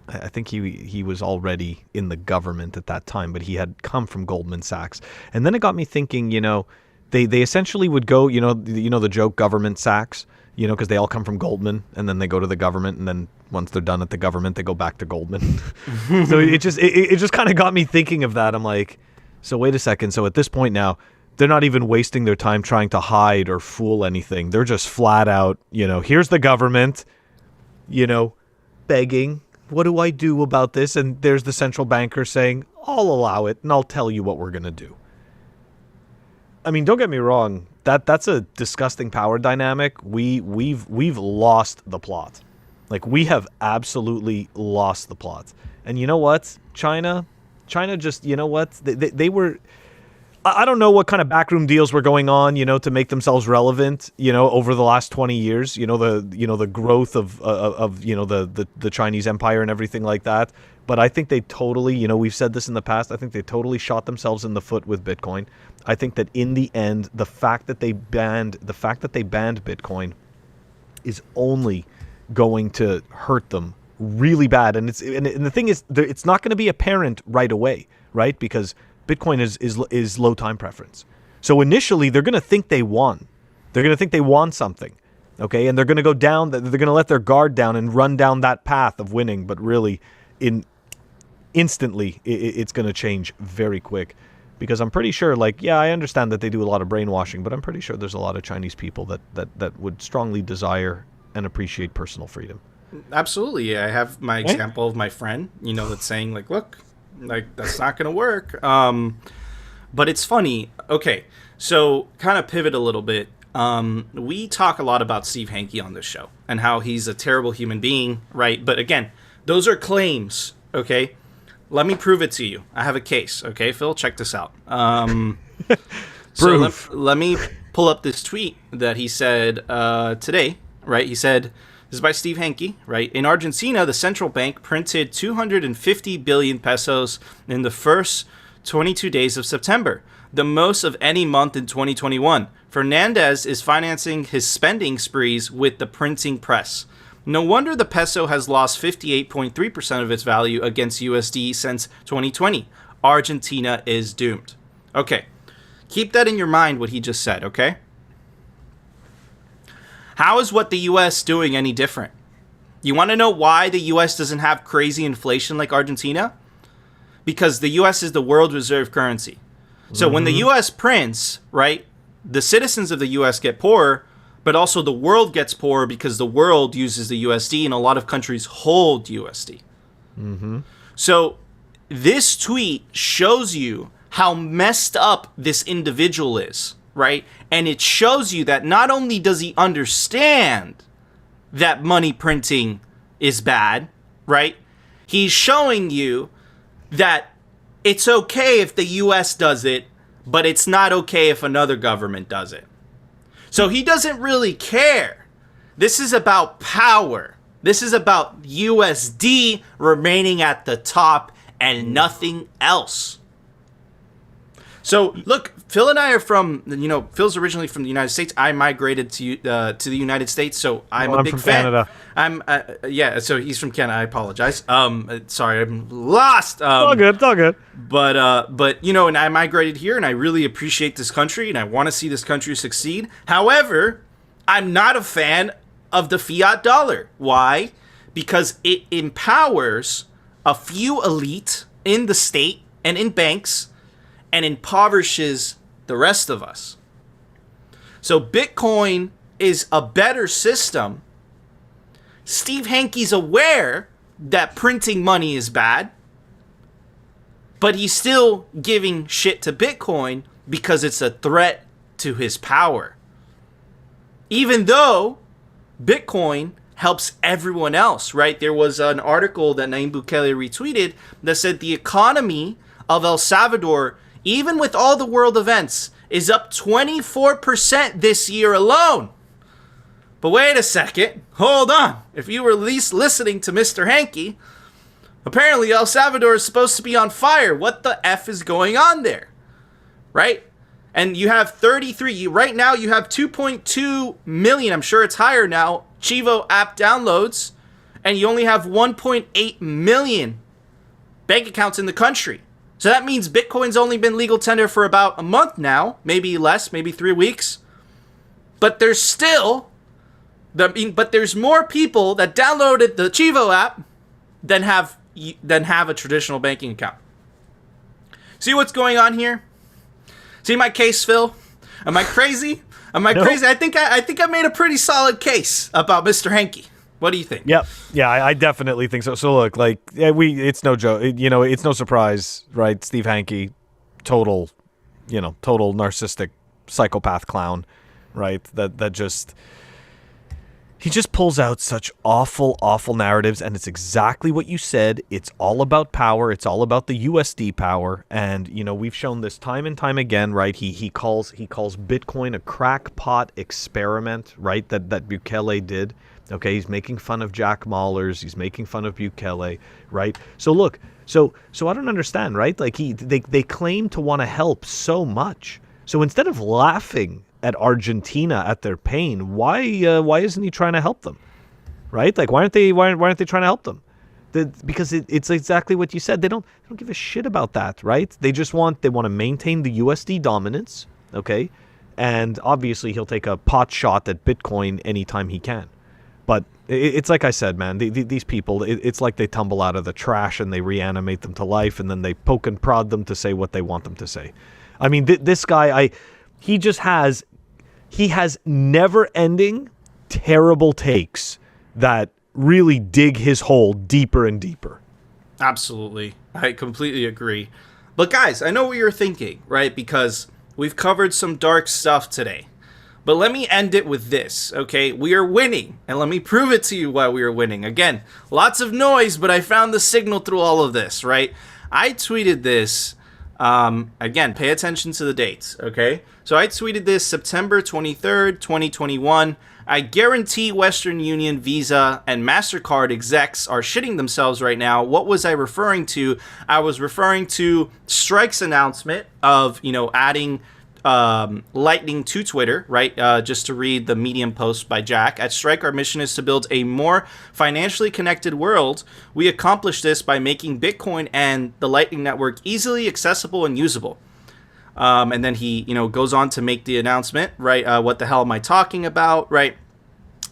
he was already in the government at that time, but he had come from Goldman Sachs, and then it got me thinking, you know, they essentially would go, you know the joke, government sacks. You know, because they all come from Goldman, and then they go to the government, and then once they're done at the government, they go back to Goldman. So it just kind of got me thinking of that. I'm like, so wait a second. So at this point now, they're not even wasting their time trying to hide or fool anything. They're just flat out, you know, here's the government, you know, begging, what do I do about this? And there's the central banker saying, I'll allow it, and I'll tell you what we're going to do. I mean, don't get me wrong. That's a disgusting power dynamic. We've lost the plot. Like, we have absolutely lost the plot. And you know what? China just, you know what? They were, I don't know what kind of backroom deals were going on, you know, to make themselves relevant, you know, over the last 20 years, you know, the growth of you know, the Chinese empire and everything like that. But I think they totally, you know, we've said this in the past, I think they totally shot themselves in the foot with Bitcoin. I think that in the end, the fact that they banned Bitcoin is only going to hurt them really bad. And the thing is, it's not going to be apparent right away, right? Because Bitcoin is low time preference. So initially, they're going to think they won. They're going to think they won something, okay? And they're going to go down, they're going to let their guard down and run down that path of winning. But really, instantly, it's going to change very quick. Because I'm pretty sure, like, yeah, I understand that they do a lot of brainwashing, but I'm pretty sure there's a lot of Chinese people that would strongly desire and appreciate personal freedom. Absolutely. I have my example of my friend, you know, that's saying, like, look, like, that's not going to work. But it's funny. Okay, so kind of pivot a little bit. We talk a lot about Steve Hanke on this show and how he's a terrible human being, right? But again, those are claims, okay? let me prove it to you. I have a case. Okay, Phil, check this out. Proof. Let me pull up this tweet that he said today, right? He said, this is by Steve Hanke, right? In Argentina, the central bank printed 250 billion pesos in the first 22 days of September, the most of any month in 2021. Fernandez is financing his spending sprees with the printing press. No wonder the peso has lost 58.3% of its value against USD since 2020. Argentina is doomed. Okay, keep that in your mind, what he just said, okay? How is what the US doing any different? You want to know why the US doesn't have crazy inflation like Argentina? Because the US is the world reserve currency. So when the US prints, right, the citizens of the US get poorer, but also the world gets poorer because the world uses the USD and a lot of countries hold USD. So this tweet shows you how messed up this individual is, right? And it shows you that not only does he understand that money printing is bad, right? He's showing you that it's okay if the US does it, but it's not okay if another government does it. So he doesn't really care. This is about power. This is about USD remaining at the top and nothing else. So look, Phil and I are from, Phil's originally from the United States. I migrated to the United States, so I'm a big from fan. Canada. So he's from Canada. I apologize. Sorry, I'm lost. All good, it's all good. But and I migrated here, and I really appreciate this country, and I want to see this country succeed. However, I'm not a fan of the fiat dollar. Why? Because it empowers a few elite in the state and in banks, and impoverishes the rest of us. So Bitcoin is a better system. Steve Hanke's aware that printing money is bad, but he's still giving shit to Bitcoin because it's a threat to his power. Even though Bitcoin helps everyone else, right? There was an article that Nayib Bukele retweeted that said the economy of El Salvador, even with all the world events, is up 24% this year alone. But wait a second. Hold on. If you were at least listening to Mr. Hanke, apparently El Salvador is supposed to be on fire. What the F is going on there? Right? And you have 33. Right now you have 2.2 million. I'm sure it's higher now. Chivo app downloads. And you only have 1.8 million bank accounts in the country. So that means Bitcoin's only been legal tender for about a month now, maybe less, maybe 3 weeks. But there's more people that downloaded the Chivo app than have a traditional banking account. See what's going on here? See my case, Phil? Am I crazy? Nope. Crazy? I think I made a pretty solid case about Mr. Hanke. What do you think? Yep. Yeah, I definitely think so. So look, it's no joke. It's no surprise, right? Steve Hanke, total narcissistic psychopath clown, right? He just pulls out such awful, awful narratives, and it's exactly what you said. It's all about power. It's all about the USD power, and we've shown this time and time again, right? He calls Bitcoin a crackpot experiment, right? That Bukele did. Okay, he's making fun of Jack Mallers. He's making fun of Bukele, right? So look, so I don't understand, right? Like they claim to want to help so much. So instead of laughing at Argentina at their pain, why isn't he trying to help them, right? Like why aren't they trying to help them? Because it's exactly what you said. They don't give a shit about that, right? They want to maintain the USD dominance, okay? And obviously he'll take a pot shot at Bitcoin anytime he can. But it's like I said, man, these people, it's like they tumble out of the trash and they reanimate them to life, and then they poke and prod them to say what they want them to say. I mean, this guy, he has never-ending, terrible takes that really dig his hole deeper and deeper. Absolutely. I completely agree. But guys, I know what you're thinking, right? Because we've covered some dark stuff today. But let me end it with this, okay? We are winning, and let me prove it to you why we are winning. Again, lots of noise, but I found the signal through all of this, right? I tweeted this. Again, pay attention to the dates, okay? So I tweeted this September 23rd, 2021. I guarantee Western Union, Visa, and MasterCard execs are shitting themselves right now. What was I referring to? I was referring to Strike's announcement of, adding Lightning to Twitter, right? Just to read the Medium post by Jack. At Strike, our mission is to build a more financially connected world. We accomplish this by making Bitcoin and the Lightning Network easily accessible and usable. And then he, goes on to make the announcement, right? What the hell am I talking about, right?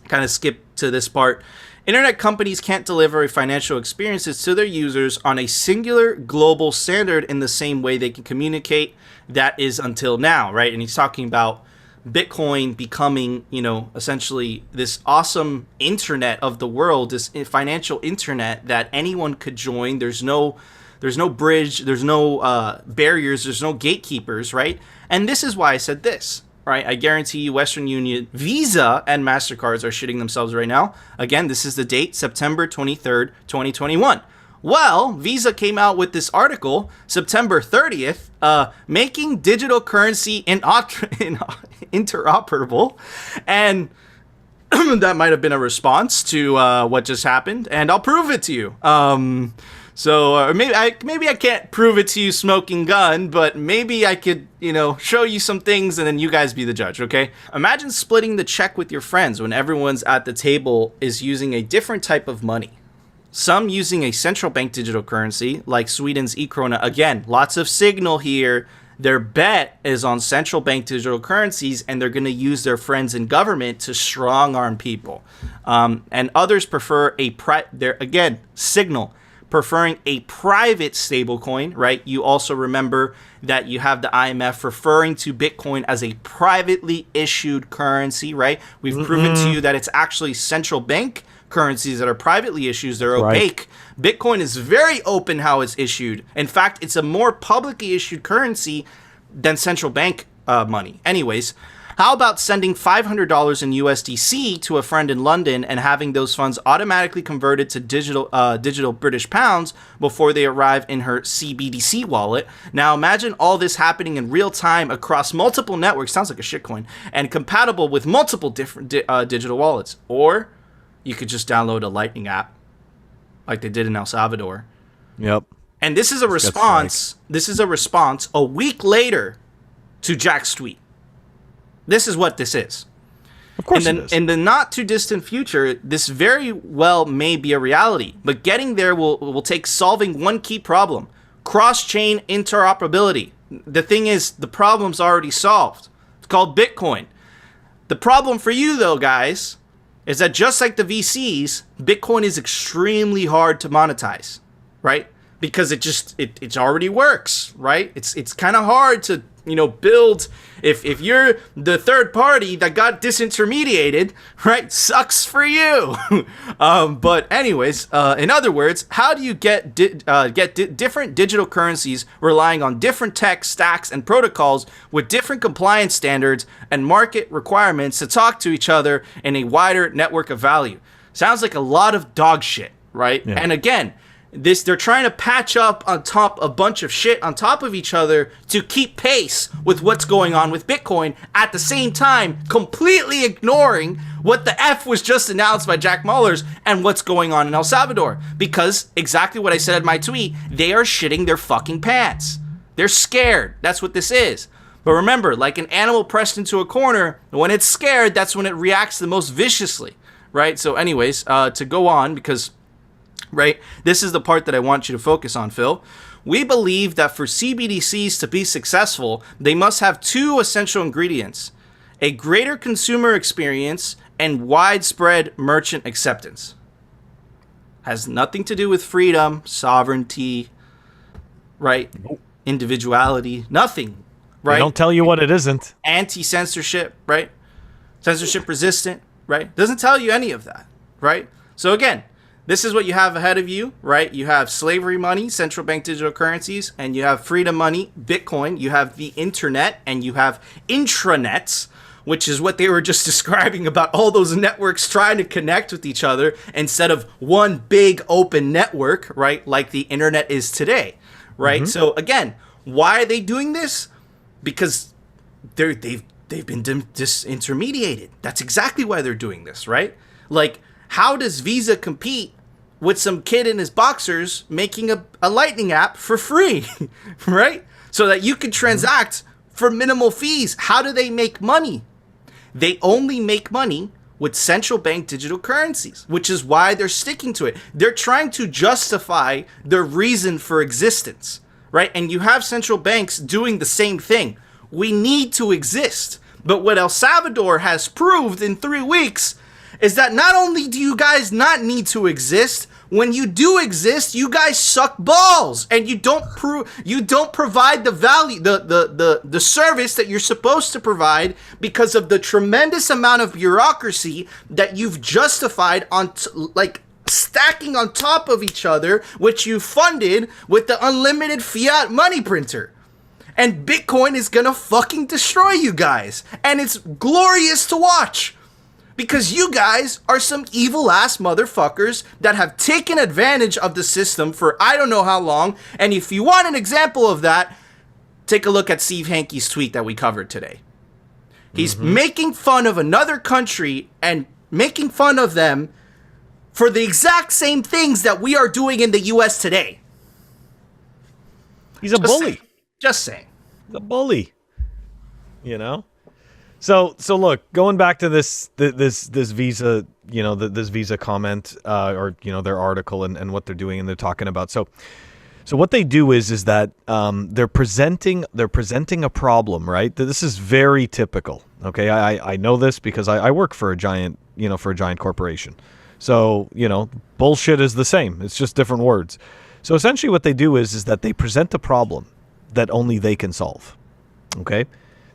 Kind of skip to this part. Internet companies can't deliver financial experiences to their users on a singular global standard in the same way they can communicate. That is until now, right? And he's talking about Bitcoin becoming, essentially this awesome internet of the world, this financial internet that anyone could join. There's no bridge, there's no barriers, there's no gatekeepers, right? And this is why I said this, right? I guarantee you Western Union, Visa, and MasterCards are shitting themselves right now. Again, this is the date, September 23rd, 2021. Well, Visa came out with this article, September 30th, making digital currency interoperable. And that might have been a response to what just happened, and I'll prove it to you. So maybe I can't prove it to you smoking gun, but maybe I could, show you some things and then you guys be the judge, okay? Imagine splitting the check with your friends when everyone's at the table is using a different type of money. Some using a central bank digital currency like Sweden's e-krona. Again, lots of signal here. Their bet is on central bank digital currencies, and they're going to use their friends in government to strong arm people. And others prefer signal, preferring a private stablecoin, right? You also remember that you have the IMF referring to Bitcoin as a privately issued currency, right? We've proven to you that it's actually central bank currencies that are privately issued. They're opaque. Right. Bitcoin is very open how it's issued. In fact, it's a more publicly issued currency than central bank money. Anyways, how about sending $500 in USDC to a friend in London and having those funds automatically converted to digital British pounds before they arrive in her CBDC wallet? Now imagine all this happening in real time across multiple networks. Sounds like a shitcoin. And compatible with multiple different digital wallets. Or you could just download a Lightning app like they did in El Salvador. Yep. And this is a response. This is a response a week later to Jack's tweet. This is what this is. Of course it is. In the not too distant future, this very well may be a reality, but getting there will take solving one key problem: cross-chain interoperability. The thing is, the problem's already solved. It's called Bitcoin. The problem for you, though, guys, is that just like the VCs, Bitcoin is extremely hard to monetize, right? Because it already works, right? It's kind of hard to, build. If you're the third party that got disintermediated, right? Sucks for you. But anyways, in other words, how do you get different digital currencies relying on different tech stacks and protocols with different compliance standards and market requirements to talk to each other in a wider network of value? Sounds like a lot of dog shit, right? Yeah. And again, they're trying to patch up on top a bunch of shit on top of each other to keep pace with what's going on with Bitcoin, at the same time completely ignoring what the F was just announced by Jack Mallers and what's going on in El Salvador. Because exactly what I said in my tweet, they are shitting their fucking pants. They're scared. That's what this is. But remember, like an animal pressed into a corner, when it's scared, that's when it reacts the most viciously, right? So anyways, to go on, because right, this is the part that I want you to focus on, Phil. We believe that for CBDCs to be successful, they must have two essential ingredients: a greater consumer experience and widespread merchant acceptance. Has nothing to do with freedom, sovereignty, right? Individuality, nothing, right? They don't tell you what it isn't. Anti-censorship, right? Censorship resistant, right? Doesn't tell you any of that, right? So again, this is what you have ahead of you, right? You have slavery money, central bank digital currencies, and you have freedom money, Bitcoin. You have the internet, and you have intranets, which is what they were just describing about all those networks trying to connect with each other instead of one big open network, right? Like the internet is today, right? So again, why are they doing this? Because they've been disintermediated. That's exactly why they're doing this, right? Like, how does Visa compete with some kid in his boxers making a Lightning app for free, right? So that you can transact for minimal fees. How do they make money? They only make money with central bank digital currencies, which is why they're sticking to it. They're trying to justify their reason for existence, right? And you have central banks doing the same thing. We need to exist. But what El Salvador has proved in 3 weeks is that not only do you guys not need to exist, when you do exist, you guys suck balls, and you don't provide the value, the service that you're supposed to provide because of the tremendous amount of bureaucracy that you've justified on stacking on top of each other, which you funded with the unlimited fiat money printer. And Bitcoin is gonna fucking destroy you guys, and it's glorious to watch. Because you guys are some evil ass motherfuckers that have taken advantage of the system for I don't know how long. And if you want an example of that, take a look at Steve Hankey's tweet that we covered today. He's making fun of another country and making fun of them for the exact same things that we are doing in the US today. He's a bully. Just saying. The bully. You know? So look, going back to this Visa, this Visa comment, or their article and what they're doing and they're talking about. So what they do is that they're presenting a problem, right? This is very typical. Okay, I know this because I work for a giant corporation. So bullshit is the same. It's just different words. So essentially, what they do is that they present a problem that only they can solve. Okay.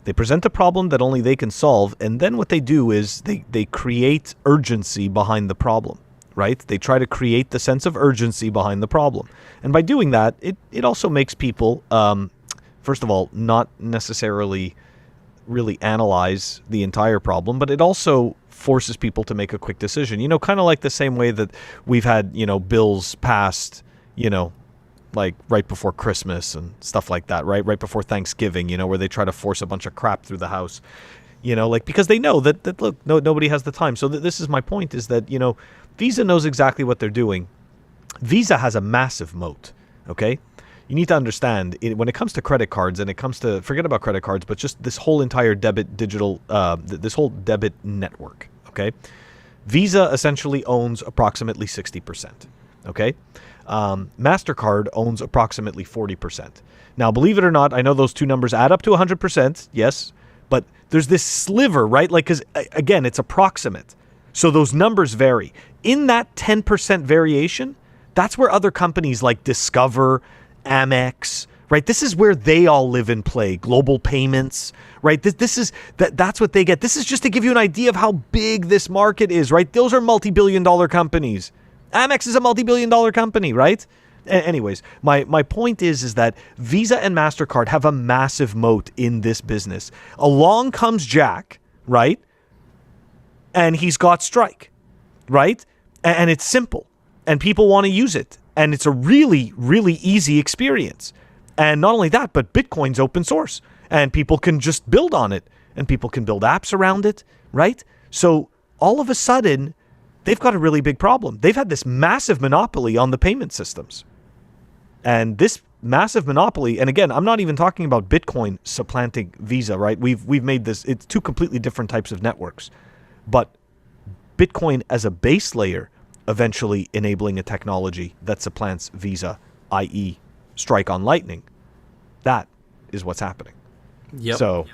They present a problem that only they can solve, and then what they do is they create urgency behind the problem, right? They try to create the sense of urgency behind the problem. And by doing that, it also makes people, first of all, not necessarily really analyze the entire problem, but it also forces people to make a quick decision. Kind of like the same way that we've had, bills passed, like right before Christmas and stuff like that, right? Right before Thanksgiving, where they try to force a bunch of crap through the house, because they know that look, nobody has the time. So this is my point, is that, Visa knows exactly what they're doing. Visa has a massive moat, okay? You need to understand, when it comes to credit cards and it comes to, forget about credit cards, but just this whole entire this whole debit network, okay? Visa essentially owns approximately 60%, okay? MasterCard owns approximately 40%. Now, believe it or not, I know those two numbers add up to 100%, yes, but there's this sliver, right? Like, because, again, it's approximate. So those numbers vary. In that 10% variation, that's where other companies like Discover, Amex, right? This is where they all live and play. Global Payments, right? That's what they get. This is just to give you an idea of how big this market is, right? Those are multi-billion-dollar companies. Amex is a multi-billion-dollar company, right? Anyways, my point is that Visa and MasterCard have a massive moat in this business. Along comes Jack, right? And he's got Strike, right? And it's simple. And people want to use it. And it's a really, really easy experience. And not only that, but Bitcoin's open source. And people can just build on it. And people can build apps around it, right? So all of a sudden, they've got a really big problem. They've had this massive monopoly on the payment systems. And this massive monopoly, and again, I'm not even talking about Bitcoin supplanting Visa, right? We've made this, it's two completely different types of networks. But Bitcoin as a base layer, eventually enabling a technology that supplants Visa, i.e. Strike on Lightning. That is what's happening. Yep. So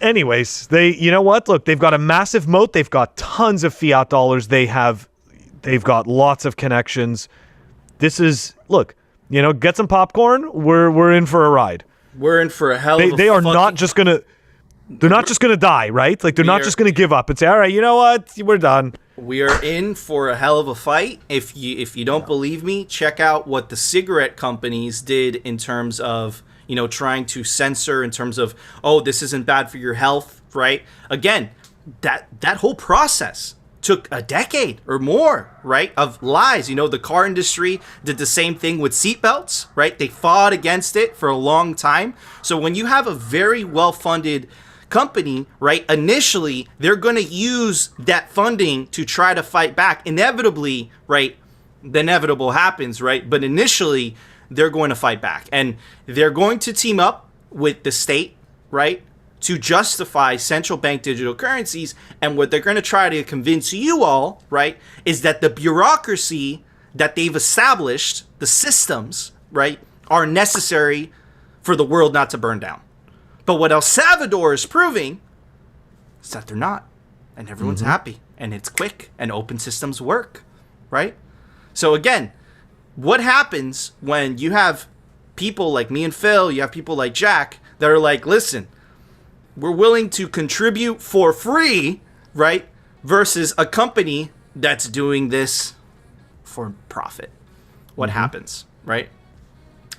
anyways, you know what? Look, they've got a massive moat. They've got tons of fiat dollars. They've got lots of connections. This is, look, get some popcorn. We're in for a ride. We're in for a hell of a They are not just gonna. They're not just gonna die, right? Like they're not just gonna give up and say, "All right, you know what? We're done." We are in for a hell of a fight. If you don't believe me, check out what the cigarette companies did in terms of trying to censor in terms of, oh, this isn't bad for your health, right? Again, that whole process took a decade or more, right, of lies. You know, the car industry did the same thing with seatbelts, right? They fought against it for a long time. So when you have a very well-funded company, right, initially, they're going to use that funding to try to fight back. Inevitably, right, the inevitable happens, right? But initially, they're going to fight back. And they're going to team up with the state, right, to justify central bank digital currencies. And what they're going to try to convince you all, right, is that the bureaucracy that they've established, the systems, right, are necessary for the world not to burn down. But what El Salvador is proving is that they're not. And everyone's happy. And it's quick. And open systems work, right? So again, what happens when you have people like me and Phil, you have people like Jack, that are like, listen, we're willing to contribute for free, right? Versus a company that's doing this for profit. What happens, right?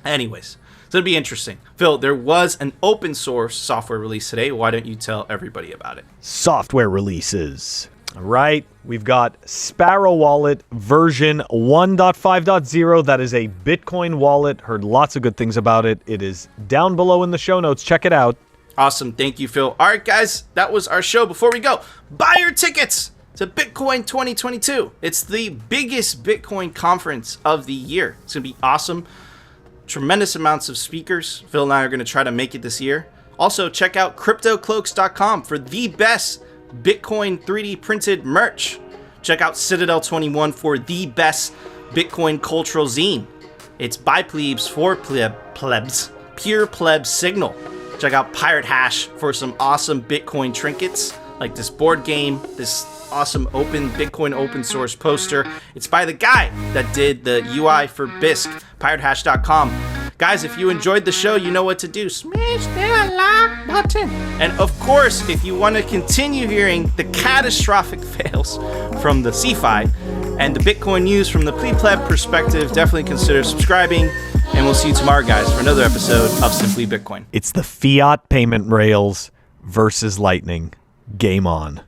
Anyways, so it'll be interesting. Phil, there was an open source software release today. Why don't you tell everybody about it? Software releases. All right, we've got Sparrow Wallet version 1.5.0. That is a Bitcoin wallet. Heard lots of good things about it. It is down below in the show notes. Check it out. Awesome. Thank you, Phil. All right, guys, that was our show. Before we go, buy your tickets to Bitcoin 2022. It's the biggest Bitcoin conference of the year. It's going to be awesome. Tremendous amounts of speakers. Phil and I are going to try to make it this year. Also, check out CryptoCloaks.com for the best Bitcoin 3D printed merch. Check out Citadel 21 for the best Bitcoin cultural zine. It's by plebes for plebs. Pure plebs signal. Check out Pirate Hash for some awesome Bitcoin trinkets, like this board game, this awesome Bitcoin open source poster. It's by the guy that did the UI for Bisq, piratehash.com. Guys, if you enjoyed the show, you know what to do. Smash that like button. And of course, if you want to continue hearing the catastrophic fails from the CeFi and the Bitcoin news from the pleb perspective, definitely consider subscribing. And we'll see you tomorrow, guys, for another episode of Simply Bitcoin. It's the fiat payment rails versus Lightning. Game on.